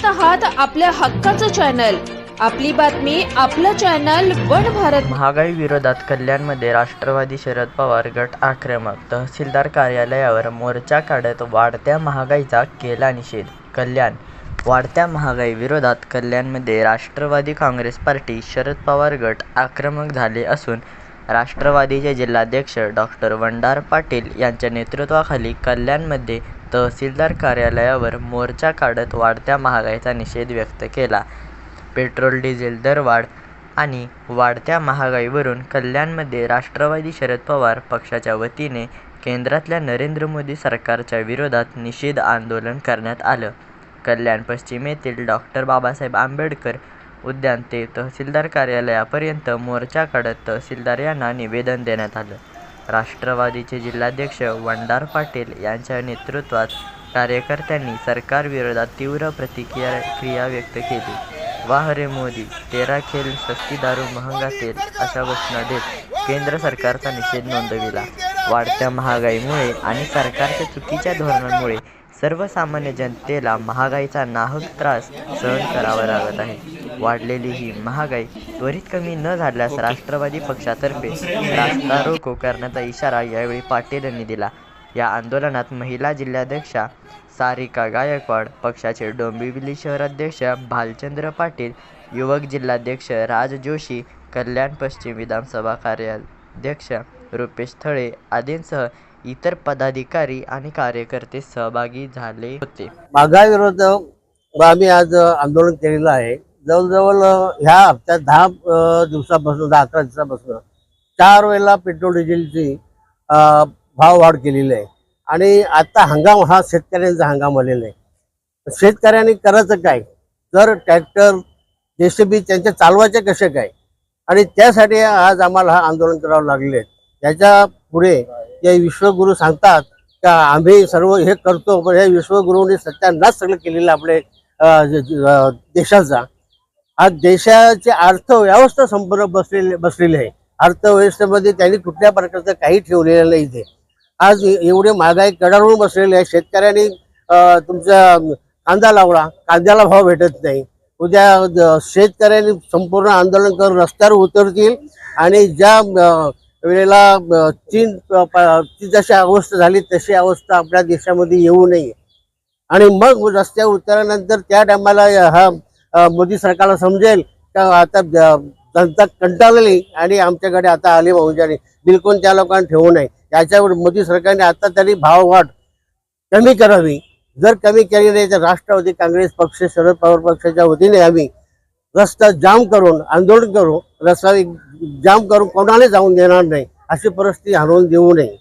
आहात आपल्या हक्काचं चॅनल, आपली बातमी आपलं चॅनल वन भारत। महागाई विरोधात कल्याणमध्ये राष्ट्रवादी शरद पवार गट आक्रमक, तहसीलदार कार्यालयावर मोर्चा काढत वाढत्या महागाईचा केला निषेध। कल्याण वाढत्या महागाई विरोधात कल्याणमध्ये राष्ट्रवादी काँग्रेस पार्टी शरद पवार गट आक्रमक झाले असून राष्ट्रवादीचे जिल्हाध्यक्ष डॉ. वंडार पाटील यांच्या नेतृत्वाखाली कल्याणमध्ये तहसीलदार कार्यालयावर मोर्चा काढत वाढत्या महागाईचा निषेध व्यक्त केला। पेट्रोल डिझेल दरवाढ आणि वाढत्या महागाईवरून कल्याणमध्ये राष्ट्रवादी शरद पवार पक्षाच्या वतीने केंद्रातल्या नरेंद्र मोदी सरकारच्या विरोधात निषेध आंदोलन करण्यात आलं। कल्याण पश्चिम येथील डॉ. बाबासाहेब आंबेडकर उद्यान ते तहसीलदार कार्यालयापर्यंत मोर्चा काढत तहसीलदार यांना निवेदन देण्यात आलं। राष्ट्रवादीचे जिल्हाध्यक्ष वंडार पाटील यांच्या नेतृत्वात कार्यकर्त्यांनी सरकारविरोधात तीव्र प्रतिक्रिया व्यक्त केली। वाह रे मोदी, तेरा खेल सस्ती दारू महंगा तेल अशा घोषणा देत केंद्र सरकारचा निषेध नोंदविला। वाढत्या महागाईमुळे आणि सरकारच्या चुकीच्या धोरणांमुळे सर्वसामान्य जनतेला महागाईचा नाहक त्रास सहन करावा लागत आहे। वाढलेली ही महागाई त्वरित कमी न झाल्यास राष्ट्रवादी पक्षातर्फे रास्ता रोको करण्याचा इशारा यावेळी पाटील यांनी दिला। या आंदोलनात महिला जिल्हाध्यक्षा सारिका गायकवाड, पक्षाचे डोंबिवली शहराध्यक्ष भालचंद्र पाटील, युवक जिल्हाध्यक्ष राज जोशी, कल्याण पश्चिम विधानसभा कार्याध्यक्ष रुपेश थळे आदींसह इतर पदाधिकारी आणि कार्यकर्ते सहभागी झाले होते। महागाई विरोध आम्ही आज आंदोलन केलेलं आहे। जवळजवळ ह्या हप्त्यात 10 दिवसापासून 11 दिवसापासून 4 वेळेला पेट्रोल डिझेलची भाव वाढ केलेली आहे आणि आता हंगाम हा शेतकऱ्यांचा हंगाम आलेला आहे। शेतकऱ्यांनी करायचं काय, तर ट्रॅक्टर JCB त्यांचे चालवायचे कसे काय, आणि त्यासाठी आज आम्हाला हा आंदोलन करावं लागले आहे। त्याच्या पुढे जे विश्वगुरू सांगतात का आम्ही सर्व हे करतो, पण हे विश्वगुरूंनी सत्यानाश सगळं केलेलं आपले देशाचा। आज देशाची अर्थव्यवस्था संपूर्ण बसलेली आहे। अर्थव्यवस्थेमध्ये त्यांनी कुठल्या प्रकारचं काही ठेवलेलं नाही इथे। आज एवढे महागाई कडाडून बसलेले आहे। शेतकऱ्यांनी तुमचा कांदा लावला, कांद्याला भाव भेटत नाही। उद्या शेतकऱ्यांनी संपूर्ण आंदोलन करून रस्त्यावर उतरतील आणि ज्या वेळेला चीन जशी अवस्था झाली तशी अवस्था आपल्या देशामध्ये येऊ नये। आणि मग रस्त्यावर उतरल्यानंतर त्या टायमाला हा मोदी सरकारला समजेल का आता जनता कंटाळली आणि आमच्याकडे आता आले भाऊजाने बिलकुल त्या लोकांना ठेवू नये। याच्यावर मोदी सरकारने आता तरी भाववाढ कमी करावी। जर कमी केली नाही तर राष्ट्रवादी काँग्रेस पक्ष शरद पवार पक्षाच्या वतीने आम्ही रस्ता जाम करून आंदोलन करू, रस्ता जाम करून कोणाला जाऊन देणार नाही, अशी परिस्थिती आणून देऊ नये।